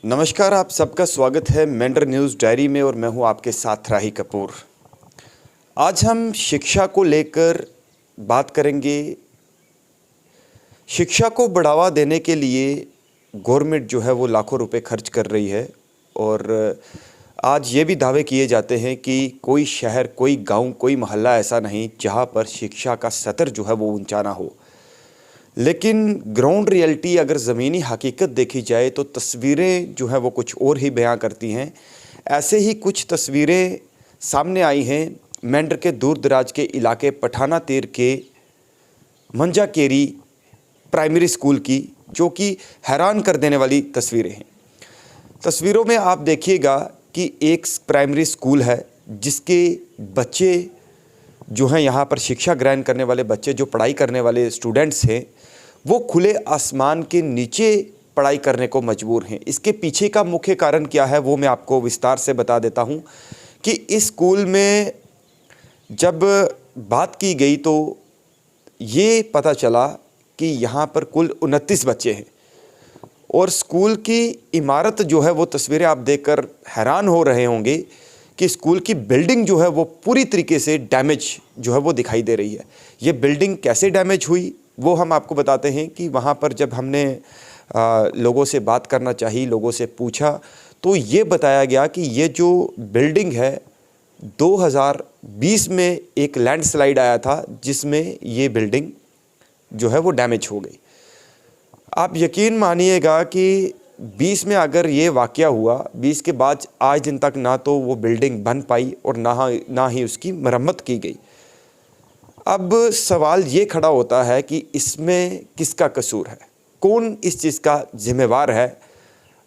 नमस्कार, आप सबका स्वागत है मेंढर न्यूज़ डायरी में और मैं हूं आपके साथ राही कपूर। आज हम शिक्षा को लेकर बात करेंगे। शिक्षा को बढ़ावा देने के लिए गवर्नमेंट जो है वो लाखों रुपए खर्च कर रही है और आज ये भी दावे किए जाते हैं कि कोई शहर, कोई गांव, कोई मोहल्ला ऐसा नहीं जहां पर शिक्षा का स्तर जो है वो ऊंचा ना हो। लेकिन ग्राउंड रियलिटी अगर ज़मीनी हकीकत देखी जाए तो तस्वीरें जो है वो कुछ और ही बयां करती हैं। ऐसे ही कुछ तस्वीरें सामने आई हैं मेंढर के दूर दराज के इलाके पठाना तीर के मंजाकेरी प्राइमरी स्कूल की, जो कि हैरान कर देने वाली तस्वीरें हैं। तस्वीरों में आप देखिएगा कि एक प्राइमरी स्कूल है जिसके बच्चे जो हैं, यहाँ पर शिक्षा ग्रहण करने वाले बच्चे, जो पढ़ाई करने वाले स्टूडेंट्स हैं, वो खुले आसमान के नीचे पढ़ाई करने को मजबूर हैं। इसके पीछे का मुख्य कारण क्या है वो मैं आपको विस्तार से बता देता हूँ कि इस स्कूल में जब बात की गई तो ये पता चला कि यहाँ पर कुल 29 बच्चे हैं और स्कूल की इमारत जो है वो तस्वीरें आप देखकर हैरान हो रहे होंगे कि स्कूल की बिल्डिंग जो है वो पूरी तरीके से डैमेज जो है वो दिखाई दे रही है। ये बिल्डिंग कैसे डैमेज हुई वो हम आपको बताते हैं कि वहाँ पर जब हमने लोगों से बात करना चाहिए, लोगों से पूछा, तो ये बताया गया कि ये जो बिल्डिंग है 2020 में एक लैंडस्लाइड आया था जिसमें ये बिल्डिंग जो है वो डैमेज हो गई। आप यकीन मानिएगा कि 20 में अगर ये वाक़या हुआ, 20 के बाद आज दिन तक ना तो वो बिल्डिंग बन पाई और ना ही उसकी मरम्मत की गई। अब सवाल ये खड़ा होता है कि इसमें किसका कसूर है, कौन इस चीज़ का जिम्मेवार है?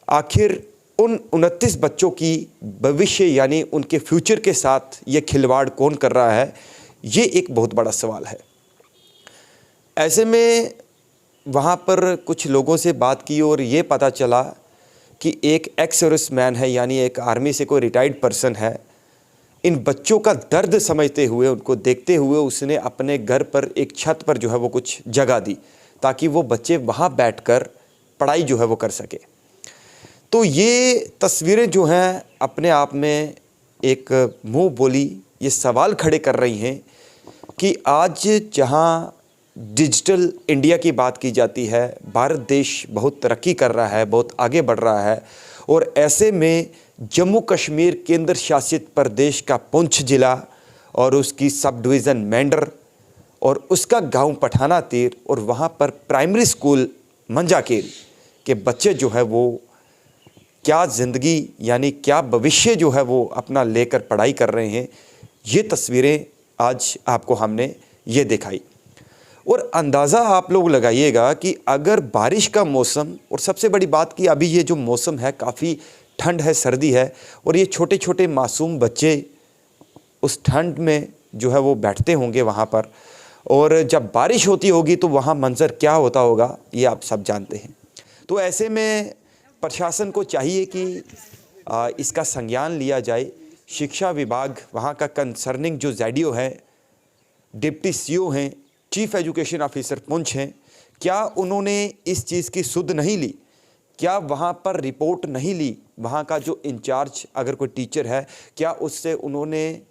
आखिर उन 29 बच्चों की भविष्य यानी उनके फ्यूचर के साथ ये खिलवाड़ कौन कर रहा है? ये एक बहुत बड़ा सवाल है। ऐसे में वहाँ पर कुछ लोगों से बात की और ये पता चला कि एक एक्स सर्विस मैन है, यानी एक आर्मी से कोई रिटायर्ड पर्सन है। इन बच्चों का दर्द समझते हुए, उनको देखते हुए उसने अपने घर पर एक छत पर जो है वो कुछ जगह दी ताकि वो बच्चे वहाँ बैठकर पढ़ाई जो है वो कर सके। तो ये तस्वीरें जो हैं अपने आप में एक मुँह बोली ये सवाल खड़े कर रही हैं कि आज जहाँ डिजिटल इंडिया की बात की जाती है, भारत देश बहुत तरक्की कर रहा है, बहुत आगे बढ़ रहा है, और ऐसे में जम्मू कश्मीर केंद्र शासित प्रदेश का पुंछ ज़िला और उसकी सब डिवीज़न मेंढर और उसका गांव पठाना तीर और वहां पर प्राइमरी स्कूल मंजाकेरी के बच्चे जो है वो क्या ज़िंदगी यानी क्या भविष्य जो है वो अपना लेकर पढ़ाई कर रहे हैं, ये तस्वीरें आज आपको हमने ये दिखाई। और अंदाज़ा आप लोग लगाइएगा कि अगर बारिश का मौसम, और सबसे बड़ी बात कि अभी ये जो मौसम है काफ़ी ठंड है, सर्दी है, और ये छोटे छोटे मासूम बच्चे उस ठंड में जो है वो बैठते होंगे वहाँ पर, और जब बारिश होती होगी तो वहाँ मंज़र क्या होता होगा ये आप सब जानते हैं। तो ऐसे में प्रशासन को चाहिए कि इसका संज्ञान लिया जाए। शिक्षा विभाग, वहाँ का कंसर्निंग जो ZDO है, डिप्टी CO हैं, चीफ एजुकेशन ऑफिसर पुंछ हैं, क्या उन्होंने इस चीज़ की सुध नहीं ली? क्या वहाँ पर रिपोर्ट नहीं ली? वहाँ का जो इंचार्ज अगर कोई टीचर है, क्या उससे उन्होंने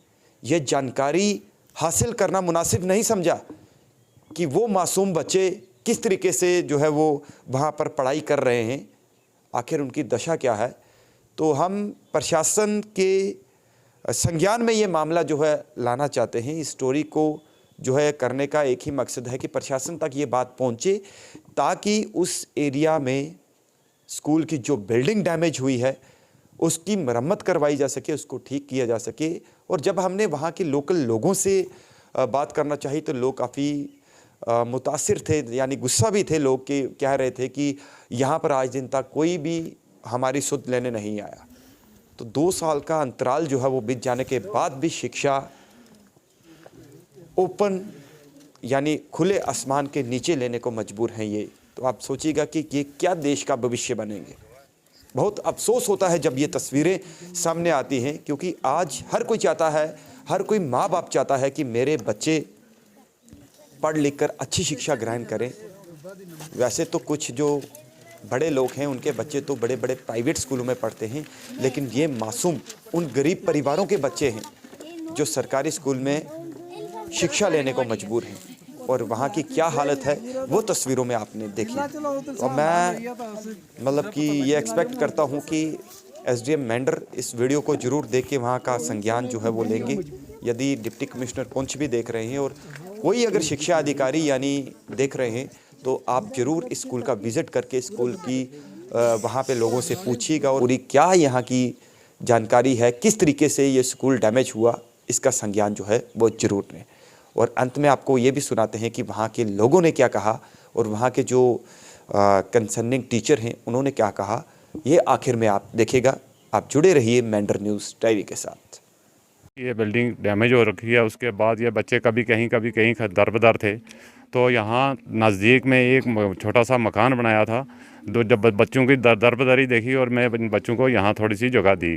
ये जानकारी हासिल करना मुनासिब नहीं समझा कि वो मासूम बच्चे किस तरीके से जो है वो वहाँ पर पढ़ाई कर रहे हैं, आखिर उनकी दशा क्या है? तो हम प्रशासन के संज्ञान में ये मामला जो है लाना चाहते हैं। इस स्टोरी को जो है करने का एक ही मकसद है कि प्रशासन तक ये बात पहुँचे ताकि उस एरिया में स्कूल की जो बिल्डिंग डैमेज हुई है उसकी मरम्मत करवाई जा सके, उसको ठीक किया जा सके। और जब हमने वहाँ के लोकल लोगों से बात करना चाहिए तो लोग काफ़ी मुतासिर थे, यानी गुस्सा भी थे लोग, कि कह रहे थे कि यहाँ पर आज दिन तक कोई भी हमारी सुध लेने नहीं आया। तो 2 साल का अंतराल जो है वो बीत जाने के बाद भी शिक्षा ओपन यानी खुले आसमान के नीचे लेने को मजबूर हैं ये। तो आप सोचिएगा कि ये क्या देश का भविष्य बनेंगे। बहुत अफसोस होता है जब ये तस्वीरें सामने आती हैं, क्योंकि आज हर कोई चाहता है, हर कोई माँ बाप चाहता है कि मेरे बच्चे पढ़ लिख कर अच्छी शिक्षा ग्रहण करें। वैसे तो कुछ जो बड़े लोग हैं, उनके बच्चे तो बड़े बड़े प्राइवेट स्कूलों में पढ़ते हैं, लेकिन ये मासूम उन गरीब परिवारों के बच्चे हैं जो सरकारी स्कूल में शिक्षा लेने को मजबूर हैं। और वहाँ की क्या हालत है वो तस्वीरों में आपने देखी। और मैं मतलब कि ये एक्सपेक्ट करता हूँ कि एसडीएम मेंढर इस वीडियो को जरूर देख के वहाँ का संज्ञान जो है वो लेंगे। यदि डिप्टी कमिश्नर पुंछ भी देख रहे हैं और कोई अगर शिक्षा अधिकारी यानी देख रहे हैं तो आप जरूर इस स्कूल का विज़िट करके स्कूल की वहाँ पे लोगों से पूछिएगा और पूरी क्या यहाँ की जानकारी है, किस तरीके से ये स्कूल डैमेज हुआ, इसका संज्ञान जो है वो जरूर लें। और अंत में आपको ये भी सुनाते हैं कि वहाँ के लोगों ने क्या कहा और वहाँ के जो कंसर्निंग टीचर हैं उन्होंने क्या कहा, ये आखिर में आप देखिएगा। आप जुड़े रहिए मेंढर न्यूज़ टाइवी के साथ। ये बिल्डिंग डैमेज हो रखी है, उसके बाद ये बच्चे कभी कहीं दर-बदर थे, तो यहाँ नज़दीक में एक छोटा सा मकान बनाया था। जब बच्चों की दरबदरी देखी और मैं बच्चों को यहाँ थोड़ी सी जगह दी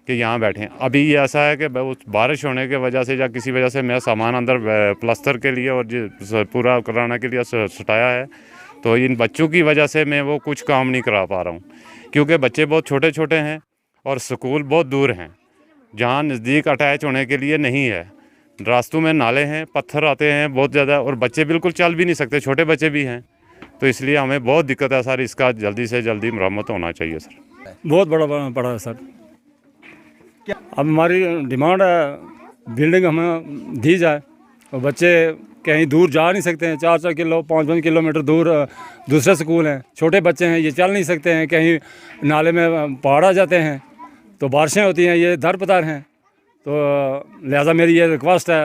कि यहाँ बैठें। अभी ये ऐसा है कि बारिश होने की वजह से या किसी वजह से मैं सामान अंदर प्लास्टर के लिए और पूरा कराने के लिए सटाया है, तो इन बच्चों की वजह से मैं वो कुछ काम नहीं करा पा रहा हूँ, क्योंकि बच्चे बहुत छोटे छोटे हैं और स्कूल बहुत दूर हैं, जहाँ नज़दीक अटैच होने के लिए नहीं है। रास्तों में नाले हैं, पत्थर आते हैं बहुत ज़्यादा और बच्चे बिल्कुल चल भी नहीं सकते, छोटे बच्चे भी हैं, तो इसलिए हमें बहुत दिक्कत है सर। इसका जल्दी से जल्दी मरम्मत होना चाहिए सर। बहुत बड़ा पड़ा है सर। अब हमारी डिमांड है बिल्डिंग हमें दी जाए और बच्चे कहीं दूर जा नहीं सकते हैं, 4-4 किलो 5-5 किलोमीटर दूर दूसरे स्कूल हैं, छोटे बच्चे हैं, ये चल नहीं सकते हैं, कहीं नाले में पहाड़ आ जाते हैं तो बारिशें होती हैं, ये दर बदर हैं। तो लिहाजा मेरी ये रिक्वेस्ट है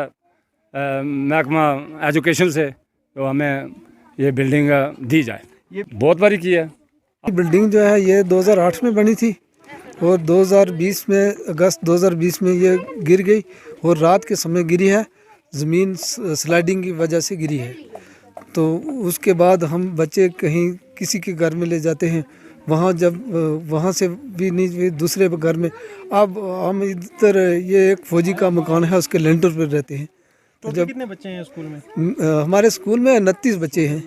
महकमा एजुकेशन से, तो हमें ये बिल्डिंग दी जाए। ये बहुत बारी की है। बिल्डिंग जो है ये 2008 में बनी थी और 2020 में अगस्त 2020 में ये गिर गई और रात के समय गिरी है, ज़मीन स्लाइडिंग की वजह से गिरी है। तो उसके बाद हम बच्चे कहीं किसी के घर में ले जाते हैं, वहाँ जब वहाँ से भी नहीं दूसरे घर में। अब हम इधर ये एक फौजी का मकान है, उसके लेंटर पर रहते हैं। तो जब कितने बच्चे हैं स्कूल में? हमारे स्कूल में 29 बच्चे हैं।